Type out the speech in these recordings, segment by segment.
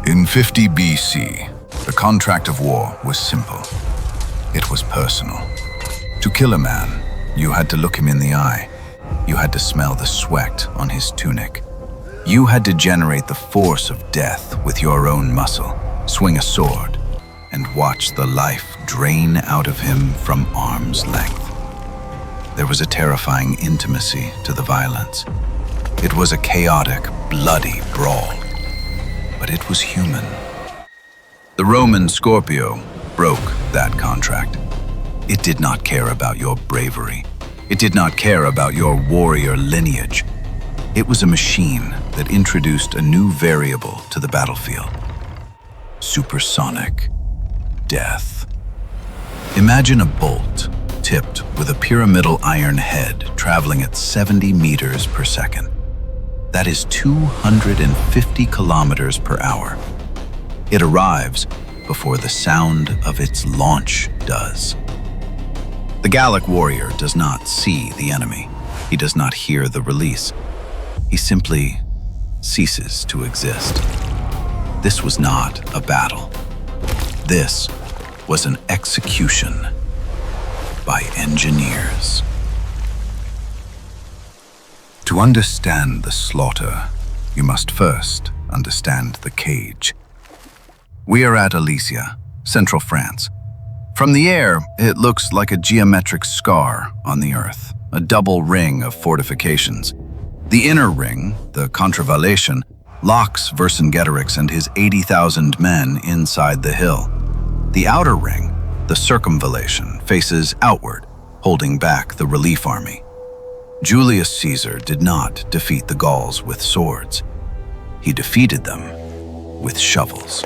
In 50 BC, the contract of war was simple. It was personal. To kill a man, you had to look him in the eye. You had to smell the sweat on his tunic. You had to generate the force of death with your own muscle, swing a sword, and watch the life drain out of him from arm's length. There was a terrifying intimacy to the violence. It was a chaotic, bloody brawl, but it was human. The Roman Scorpio broke that contract. It did not care about your bravery. It did not care about your warrior lineage. It was a machine that introduced a new variable to the battlefield. Supersonic death. Imagine a bolt tipped with a pyramidal iron head traveling at 70 meters per second. That is 250 kilometers per hour. It arrives before the sound of its launch does. The Gallic warrior does not see the enemy. He does not hear the release. He simply ceases to exist. This was not a battle. This was an execution by engineers. To understand the slaughter, you must first understand the cage. We are at Alesia, central France. From the air, it looks like a geometric scar on the earth, a double ring of fortifications. The inner ring, the contravallation, locks Vercingetorix and his 80,000 men inside the hill. The outer ring, the circumvallation, faces outward, holding back the relief army. Julius Caesar did not defeat the Gauls with swords. He defeated them with shovels.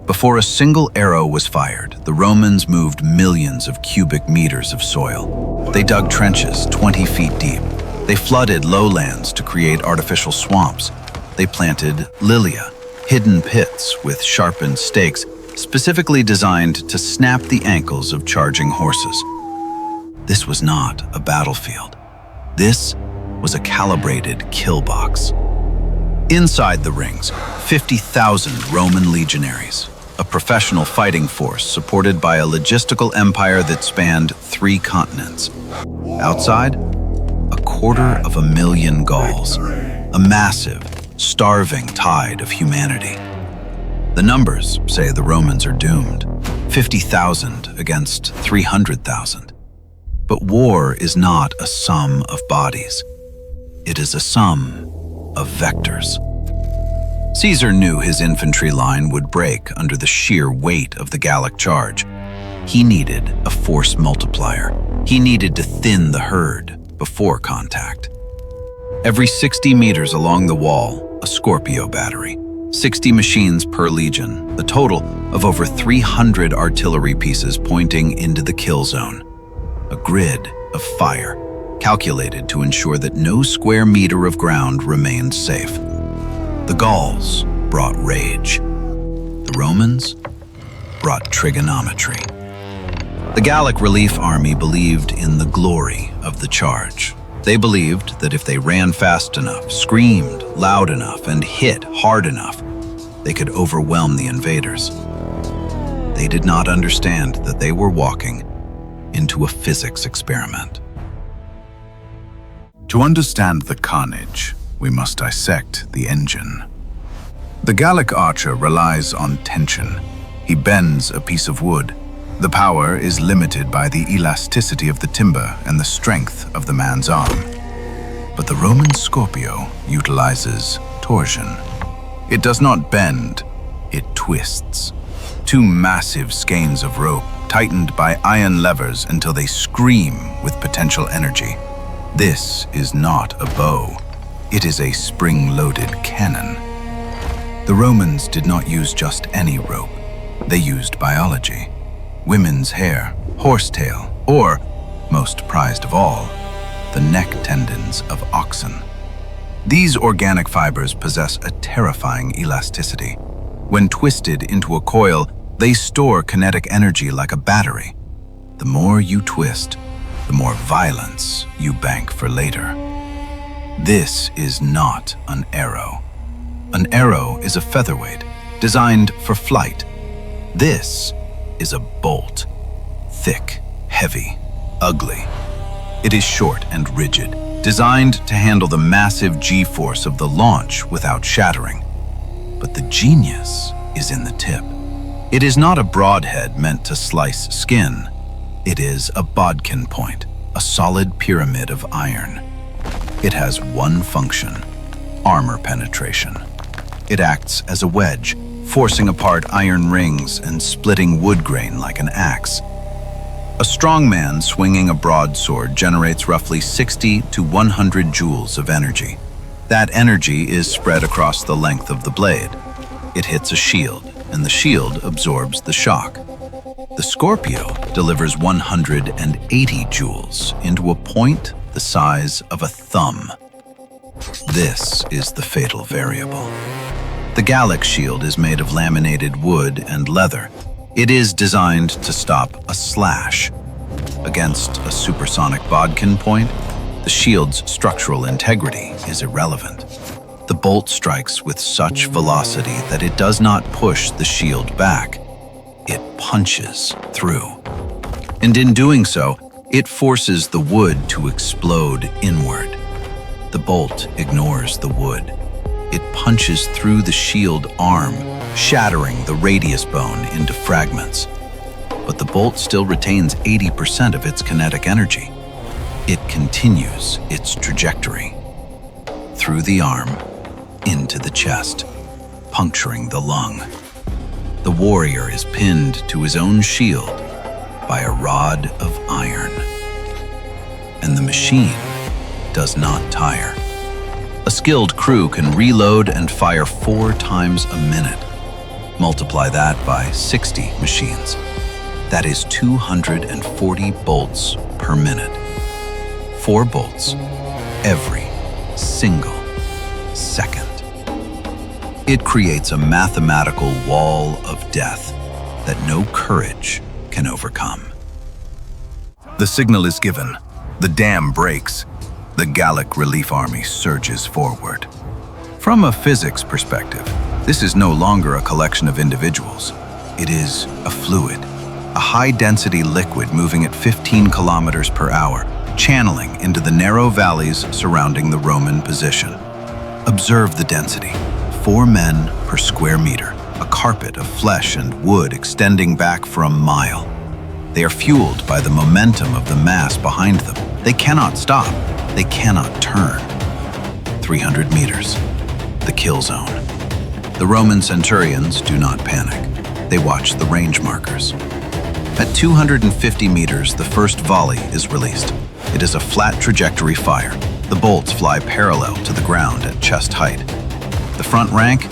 Before a single arrow was fired, the Romans moved millions of cubic meters of soil. They dug trenches 20 feet deep. They flooded lowlands to create artificial swamps. They planted lilia, hidden pits with sharpened stakes, specifically designed to snap the ankles of charging horses. This was not a battlefield. This was a calibrated kill box. Inside the rings, 50,000 Roman legionaries, a professional fighting force supported by a logistical empire that spanned 3 continents. Outside, 250,000 Gauls, a massive, starving tide of humanity. The numbers say the Romans are doomed, 50,000 against 300,000. But war is not a sum of bodies. It is a sum of vectors. Caesar knew his infantry line would break under the sheer weight of the Gallic charge. He needed a force multiplier. He needed to thin the herd before contact. Every 60 meters along the wall, a Scorpio battery. 60 machines per legion, a total of over 300 artillery pieces pointing into the kill zone. A grid of fire, calculated to ensure that no square meter of ground remained safe. The Gauls brought rage. The Romans brought trigonometry. The Gallic relief army believed in the glory of the charge. They believed that if they ran fast enough, screamed loud enough, and hit hard enough, they could overwhelm the invaders. They did not understand that they were walking into a physics experiment. To understand the carnage, we must dissect the engine. The Gallic archer relies on tension. He bends a piece of wood. The power is limited by the elasticity of the timber and the strength of the man's arm. But the Roman Scorpio utilizes torsion. It does not bend, it twists. 2 massive skeins of rope tightened by iron levers until they scream with potential energy. This is not a bow. It is a spring-loaded cannon. The Romans did not use just any rope. They used biology. Women's hair, horsetail, or, most prized of all, the neck tendons of oxen. These organic fibers possess a terrifying elasticity. When twisted into a coil, they store kinetic energy like a battery. The more you twist, the more violence you bank for later. This is not an arrow. An arrow is a featherweight. designed for flight. This is a bolt. Thick, heavy, ugly. It is short and rigid, designed to handle the massive G-force of the launch without shattering. But the genius is in the tip. It is not a broadhead meant to slice skin. It is a bodkin point, a solid pyramid of iron. It has one function: armor penetration. It acts as a wedge, forcing apart iron rings and splitting wood grain like an axe. A strong man swinging a broadsword generates roughly 60 to 100 joules of energy. That energy is spread across the length of the blade. It hits a shield, and the shield absorbs the shock. The Scorpio delivers 180 joules into a point the size of a thumb. This is the fatal variable. The Gallic shield is made of laminated wood and leather. It is designed to stop a slash. Against a supersonic bodkin point, the shield's structural integrity is irrelevant. The bolt strikes with such velocity that it does not push the shield back. It punches through. And in doing so, it forces the wood to explode inward. The bolt ignores the wood. It punches through the shield arm, shattering the radius bone into fragments. But the bolt still retains 80% of its kinetic energy. It continues its trajectory through the arm, into the chest, puncturing the lung. The warrior is pinned to his own shield by a rod of iron. And the machine does not tire. A skilled crew can reload and fire 4 times a minute. Multiply that by 60 machines. That is 240 bolts per minute. 4 bolts every single second. It creates a mathematical wall of death that no courage can overcome. The signal is given. The dam breaks. The Gallic relief army surges forward. From a physics perspective, this is no longer a collection of individuals. It is a fluid, a high-density liquid moving at 15 kilometers per hour, channeling into the narrow valleys surrounding the Roman position. Observe the density: 4 men per square meter, a carpet of flesh and wood extending back for a mile. They are fueled by the momentum of the mass behind them. They cannot stop. They cannot turn. 300 meters, the kill zone. The Roman centurions do not panic. They watch the range markers. At 250 meters, the first volley is released. It is a flat trajectory fire. The bolts fly parallel to the ground at chest height. The front rank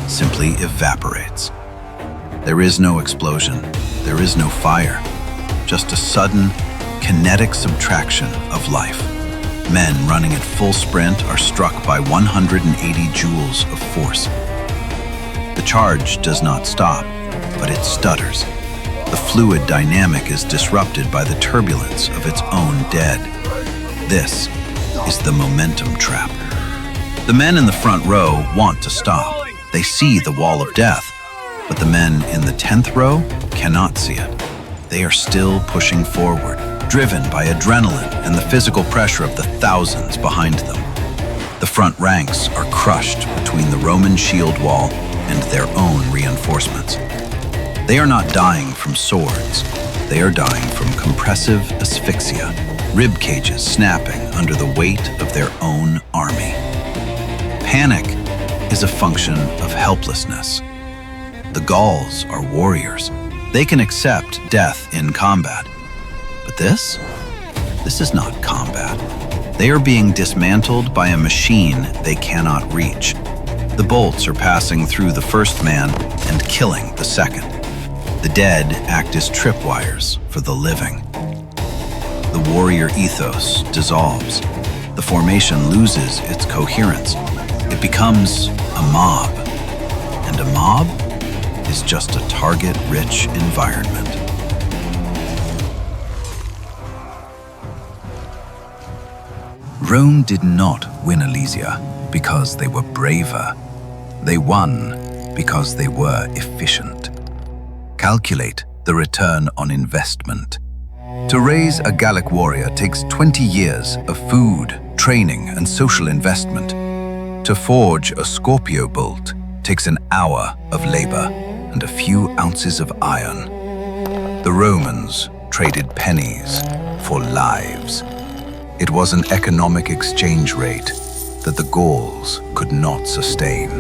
simply evaporates. There is no explosion. There is no fire. Just a sudden, kinetic subtraction of life. Men running at full sprint are struck by 180 joules of force. The charge does not stop, but it stutters. The fluid dynamic is disrupted by the turbulence of its own dead. This is the momentum trap. The men in the front row want to stop. They see the wall of death, but the men in the 10th row cannot see it. They are still pushing forward, driven by adrenaline and the physical pressure of the thousands behind them. The front ranks are crushed between the Roman shield wall and their own reinforcements. They are not dying from swords. They are dying from compressive asphyxia, rib cages snapping under the weight of their own army. Panic is a function of helplessness. The Gauls are warriors. They can accept death in combat. But this is not combat. They are being dismantled by a machine they cannot reach. The bolts are passing through the first man and killing the second. The dead act as tripwires for the living. The warrior ethos dissolves. The formation loses its coherence. It becomes a mob. And a mob is just a target-rich environment. Rome did not win Alesia because they were braver. They won because they were efficient. Calculate the return on investment. To raise a Gallic warrior takes 20 years of food, training, and social investment. To forge a Scorpio bolt takes an hour of labor and a few ounces of iron. The Romans traded pennies for lives. It was an economic exchange rate that the Gauls could not sustain.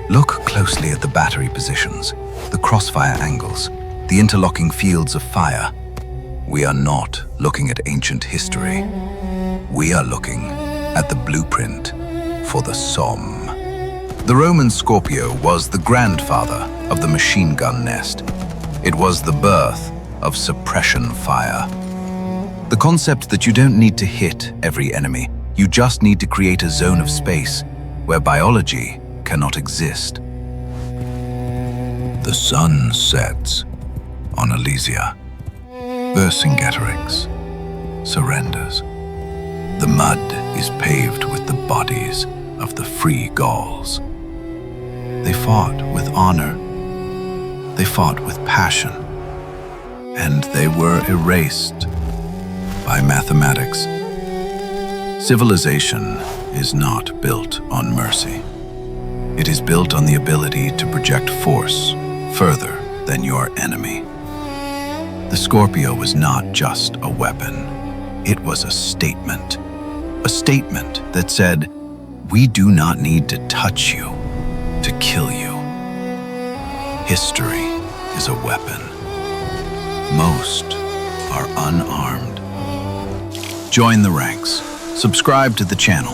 Look closely at the battery positions, the crossfire angles, the interlocking fields of fire. We are not looking at ancient history. We are looking at the blueprint for the Somme. The Roman Scorpio was the grandfather of the machine gun nest. It was the birth of suppression fire. The concept that you don't need to hit every enemy, you just need to create a zone of space where biology cannot exist. The sun sets on Alesia. Vercingetorix surrenders. The mud is paved with the bodies of the free Gauls. They fought with honor. They fought with passion. And they were erased by mathematics. Civilization is not built on mercy. It is built on the ability to project force further than your enemy. The Scorpio was not just a weapon. It was a statement. A statement that said, we do not need to touch you to kill you. History is a weapon. Most are unarmed. Join the ranks. Subscribe to the channel.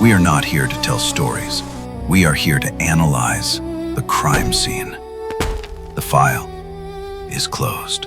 We are not here to tell stories. We are here to analyze the crime scene. The file is closed.